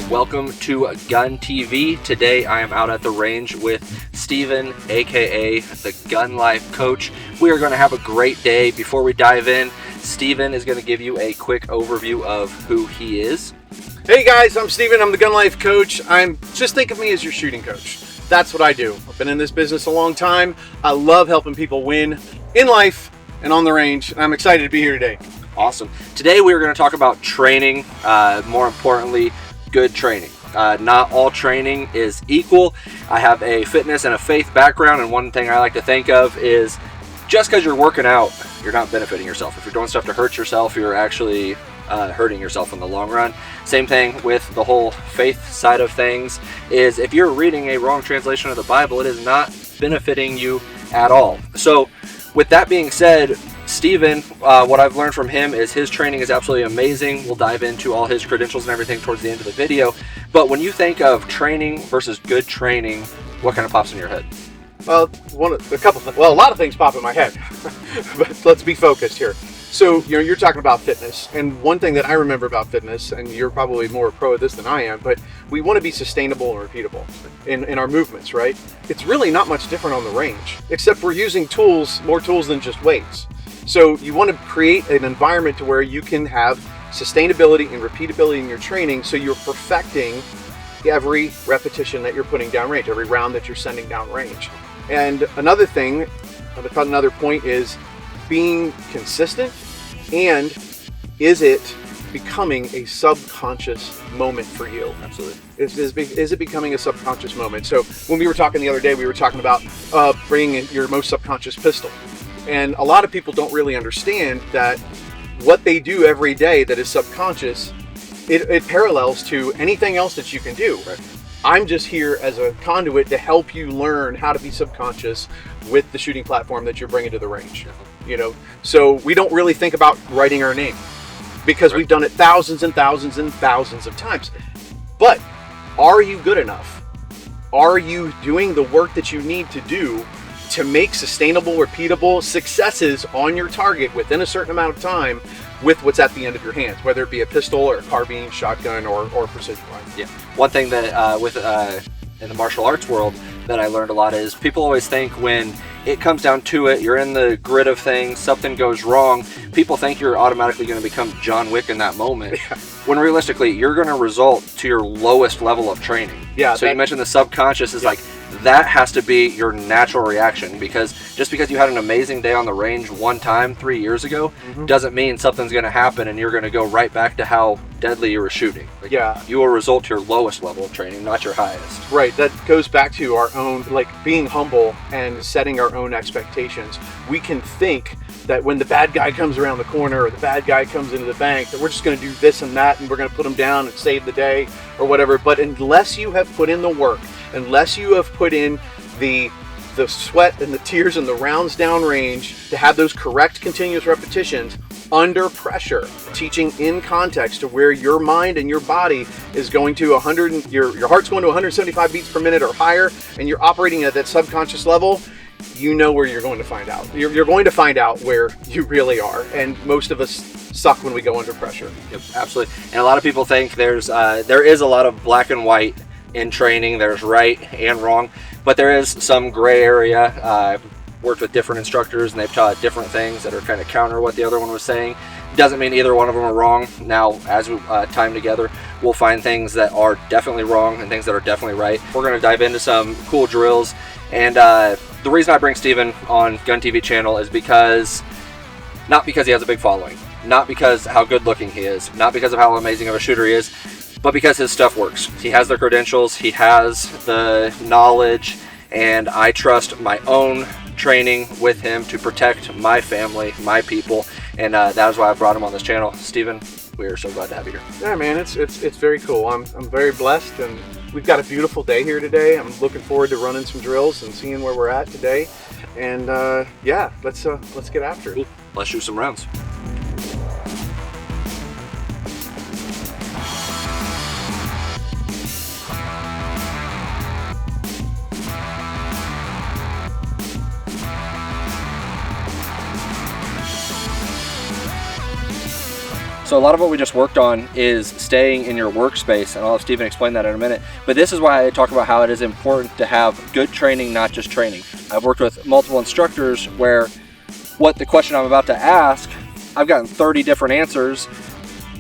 Welcome to GunTv. Today I am out at the range with Steven, aka the GunLifeCoach. We are going to have a great day. Before we dive in, Steven is going to give you a quick overview of who he is. Hey guys, I'm Steven. I'm the GunLifeCoach. Just think of me as your shooting coach. That's what I do. I've been in this business a long time. I love helping people win in life and on the range, and I'm excited to be here today. Awesome. Today we are going to talk about training, more importantly, good training. Not all training is equal. I have a fitness and a faith background, and one thing I like to think of is just because you're working out, you're not benefiting yourself. If you're doing stuff to hurt yourself, you're actually hurting yourself in the long run. Same thing with the whole faith side of things, is if you're reading a wrong translation of the Bible, it is not benefiting you at all. So with that being said, Steven, what I've learned from him is his training is absolutely amazing. We'll dive into all his credentials and everything towards the end of the video. But when you think of training versus good training, what kind of pops in your head? Well, a lot of things pop in my head, but let's be focused here. So, you're talking about fitness, and one thing that I remember about fitness, and you're probably more pro at this than I am, but we want to be sustainable and repeatable in our movements, right? It's really not much different on the range, except we're using more tools than just weights. So you want to create an environment to where you can have sustainability and repeatability in your training, so you're perfecting every repetition that you're putting down range, every round that you're sending down range. And another point is being consistent, and is it becoming a subconscious moment for you? Absolutely. Is it becoming a subconscious moment? So when we were talking the other day, we were talking about bringing your most subconscious pistol. And a lot of people don't really understand that what they do every day that is subconscious, it parallels to anything else that you can do. Right. I'm just here as a conduit to help you learn how to be subconscious with the shooting platform that you're bringing to the range. So we don't really think about writing our name, because we've done it thousands and thousands and thousands of times. But are you good enough? Are you doing the work that you need to do to make sustainable, repeatable successes on your target within a certain amount of time with what's at the end of your hands, whether it be a pistol or a carbine, shotgun, or precision rifle? Yeah. One thing that in the martial arts world that I learned a lot is people always think when it comes down to it, you're in the grid of things, something goes wrong, people think you're automatically going to become John Wick in that moment. Yeah. When realistically, you're going to result to your lowest level of training. Yeah. So you mentioned the subconscious is like, that has to be your natural reaction, because just because you had an amazing day on the range one time 3 years ago doesn't mean something's going to happen and you're going to go right back to how deadly you were shooting. You will result to your lowest level of training, not your highest. Right. That goes back to our own, being humble and setting our own expectations. We can think that when the bad guy comes around the corner or the bad guy comes into the bank, that we're just going to do this and that and we're going to put him down and save the day or whatever. But unless you have put in the work, unless you have put in the sweat and the tears and the rounds downrange to have those correct continuous repetitions under pressure, teaching in context to where your mind and your body is going to your heart's going to 175 beats per minute or higher, and you're operating at that subconscious level, you know where you're going to find out. You're going to find out where you really are, and most of us suck when we go under pressure. Yep, absolutely. And a lot of people think there is a lot of black and white in training. There's right and wrong, but there is some gray area. I've worked with different instructors and they've taught different things that are kind of counter what the other one was saying. Doesn't mean either one of them are wrong. Now, as we time together, we'll find things that are definitely wrong and things that are definitely right. We're going to dive into some cool drills, and the reason I bring Steven on GunTv channel is not because he has a big following, not because how good looking he is, not because of how amazing of a shooter he is, but because his stuff works. He has the credentials, he has the knowledge, and I trust my own training with him to protect my family, my people, and that is why I brought him on this channel. Steven, we are so glad to have you here. Yeah, man, it's very cool. I'm very blessed, and we've got a beautiful day here today. I'm looking forward to running some drills and seeing where we're at today. And yeah, let's get after it. Cool. Let's shoot some rounds. So a lot of what we just worked on is staying in your workspace, and I'll have Steven explain that in a minute. But this is why I talk about how it is important to have good training, not just training. I've worked with multiple instructors where what the question I'm about to ask, I've gotten 30 different answers.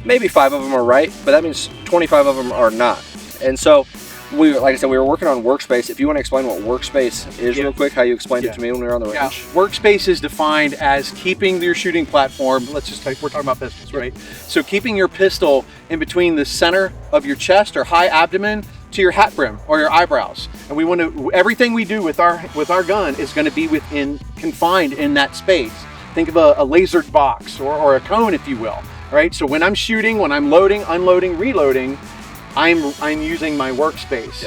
Maybe 5 of them are right, but that means 25 of them are not. And so like I said, we were working on workspace. If you want to explain what workspace is real quick, how you explained it to me when we were on the range. Workspace is defined as keeping your shooting platform, we're talking about pistols, right? So keeping your pistol in between the center of your chest or high abdomen to your hat brim or your eyebrows. And we want to, everything we do with our gun is going to be confined in that space. Think of a lasered box or a cone, if you will, right? So when I'm shooting, when I'm loading, unloading, reloading, I'm using my workspace,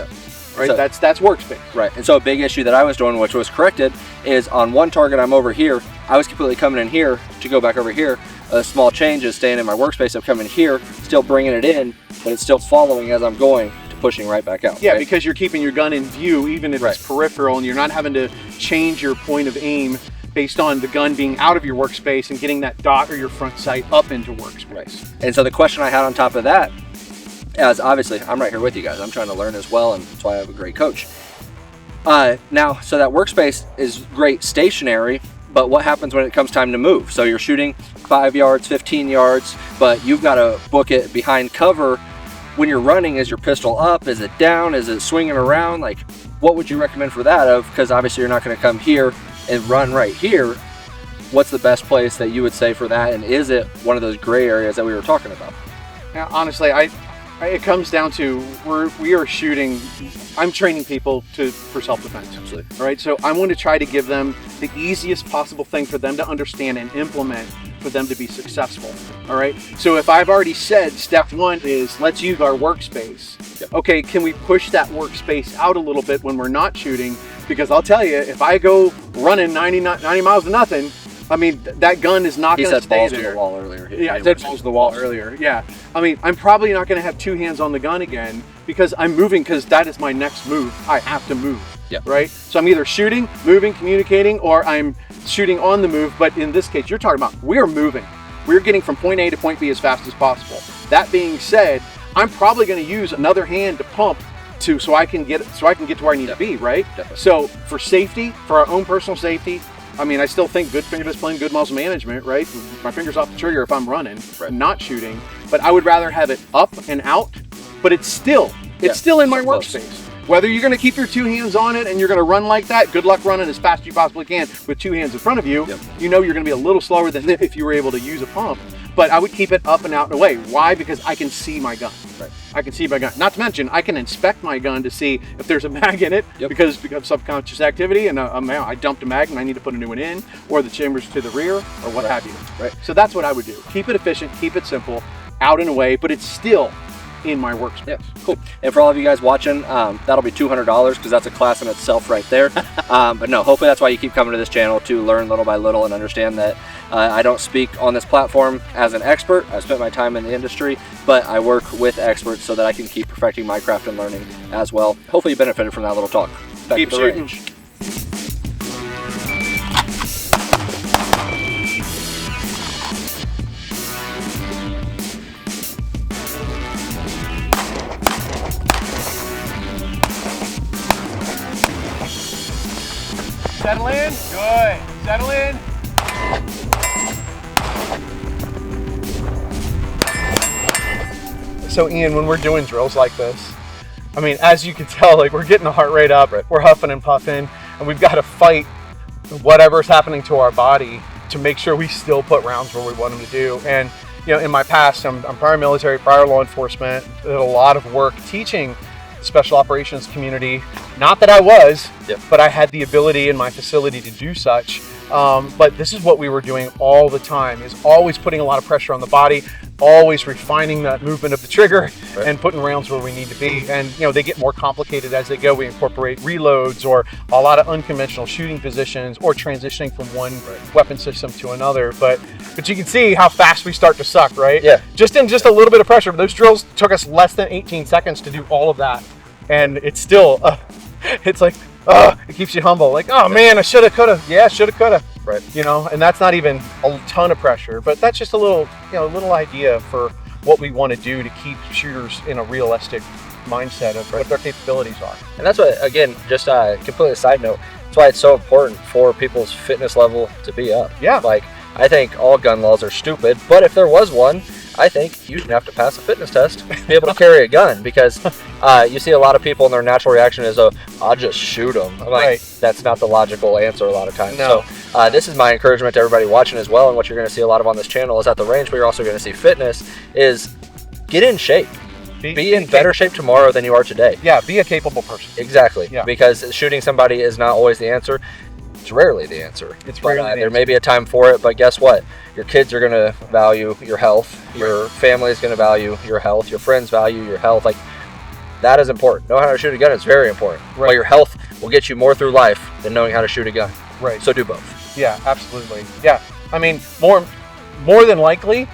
right? So, that's workspace. Right, and so a big issue that I was doing, which was corrected, is on one target I'm over here, I was completely coming in here to go back over here. A small change is staying in my workspace. I'm coming here, still bringing it in, but it's still following as I'm going to pushing right back out. Yeah, right? Because you're keeping your gun in view, even if it's peripheral, and you're not having to change your point of aim based on the gun being out of your workspace and getting that dot or your front sight up into workspace. Right. And so the question I had on top of that, as obviously I'm right here with you guys, I'm trying to learn as well, and that's why I have a great coach. Now, so that workspace is great stationary, but what happens when it comes time to move? So you're shooting 5 yards, 15 yards, but you've got to book it behind cover. When you're running, is your pistol up? Is it down? Is it swinging around? Like, what would you recommend for that? Because obviously you're not going to come here and run right here. What's the best place that you would say for that? And is it one of those gray areas that we were talking about? Now, honestly, it comes down to we are shooting. I'm training people for self-defense. Absolutely. All right, so I want to try to give them the easiest possible thing for them to understand and implement for them to be successful. All right, so if I've already said step 1 is let's use our workspace. Yep. Okay, can we push that workspace out a little bit when we're not shooting? Because I'll tell you, if I go running 90 miles to nothing, I mean, that gun is not going to stay there. He said balls to the wall earlier. Yeah, I said balls to the wall earlier. Yeah. I mean, I'm probably not going to have 2 hands on the gun again because I'm moving, because that is my next move. I have to move. Yeah. Right? So I'm either shooting, moving, communicating, or I'm shooting on the move. But in this case, you're talking about we're moving. We're getting from point A to point B as fast as possible. That being said, I'm probably going to use another hand to pump so I can get to where I need to be, right? Definitely. So for safety, for our own personal safety, I mean, I still think good finger discipline, good muscle management, right? My finger's off the trigger if I'm running, not shooting. But I would rather have it up and out, but it's still in my workspace. Whether you're going to keep your 2 hands on it and you're going to run like that, good luck running as fast as you possibly can with 2 hands in front of you. Yep. You know you're going to be a little slower than if you were able to use a pump. But I would keep it up and out and away. Why? Because I can see my gun. Right. I can see my gun. Not to mention, I can inspect my gun to see if there's a mag in it because of subconscious activity and I dumped a mag and I need to put a new one in, or the chamber's to the rear, or what have you. Right. So that's what I would do. Keep it efficient, keep it simple, out and away, but it's still in my workspace. Yeah, cool. And for all of you guys watching, that'll be $200 because that's a class in itself right there. But no, hopefully that's why you keep coming to this channel, to learn little by little and understand that I don't speak on this platform as an expert. I've spent my time in the industry, but I work with experts so that I can keep perfecting my craft and learning as well. Hopefully you benefited from that little talk. Back keep to the shooting. range. Settle in. Good. Settle in. So Ian, when we're doing drills like this, I mean, as you can tell, like we're getting the heart rate up, we're huffing and puffing, and we've got to fight whatever's happening to our body to make sure we still put rounds where we want them to do. And you know, in my past, I'm prior military, prior law enforcement, did a lot of work teaching the special operations community. Not that I was, but I had the ability in my facility to do such. But this is what we were doing all the time, is always putting a lot of pressure on the body, always refining that movement of the trigger and putting rounds where we need to be. And you know, they get more complicated as they go. We incorporate reloads or a lot of unconventional shooting positions or transitioning from one weapon system to another. But you can see how fast we start to suck, right? Yeah. Just in just a little bit of pressure. Those drills took us less than 18 seconds to do all of that. And it's still, it's like, it keeps you humble. Like, oh man, I shoulda, coulda. Yeah, shoulda, coulda. Right. You know, and that's not even a ton of pressure, but that's just a little, little idea for what we want to do to keep shooters in a realistic mindset of what their capabilities are. And that's what, again, just completely a side note, that's why it's so important for people's fitness level to be up. Yeah. Like, I think all gun laws are stupid, but if there was one, I think you should have to pass a fitness test to be able to carry a gun, because you see a lot of people and their natural reaction is, oh, I'll just shoot them. I'm like, Right. That's not the logical answer a lot of times. No. So this is my encouragement to everybody watching as well, and what you're going to see a lot of on this channel is at the range, but you're also going to see fitness, is get in shape. Be in better shape tomorrow than you are today. Yeah, be a capable person. Exactly. Yeah. Because shooting somebody is not always the answer. It's rarely the answer. It's But, rarely the there answer. may be a time for it, but guess what? Your kids are going to value your health. Your family is going to value your health. Your friends value your health. Like, that is important. Knowing how to shoot a gun is very important. Right. But your health will get you more through life than knowing how to shoot a gun. Right. So do both. Yeah, absolutely. Yeah, I mean, more than likely,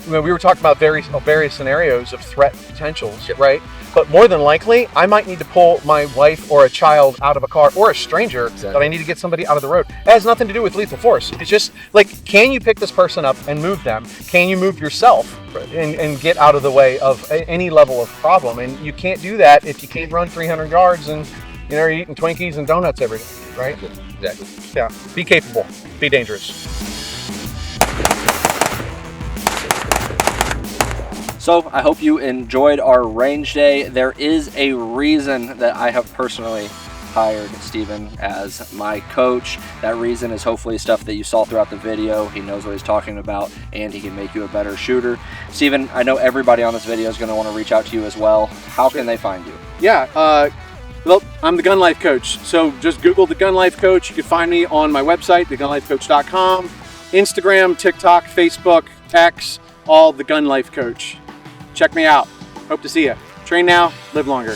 we were talking about various scenarios of threat potentials, Yep. right? But more than likely, I might need to pull my wife or a child out of a car, or a stranger, Exactly. that I need to get somebody out of the road. It has nothing to do with lethal force. It's just like, can you pick this person up and move them? Can you move yourself and get out of the way of any level of problem? And you can't do that if you can't run 300 yards and you're eating Twinkies and donuts every day, right? Exactly. Yeah. Be capable. Be dangerous. So I hope you enjoyed our range day. There is a reason that I have personally hired Steven as my coach. That reason is hopefully stuff that you saw throughout the video. He knows what he's talking about, and he can make you a better shooter. Steven, I know everybody on this video is going to want to reach out to you as well. How can they find you? Yeah, well, I'm the Gun Life Coach. So just Google the Gun Life Coach. You can find me on my website, thegunlifecoach.com, Instagram, TikTok, Facebook, X, all the Gun Life Coach. Check me out. Hope to see you. Train now, live longer.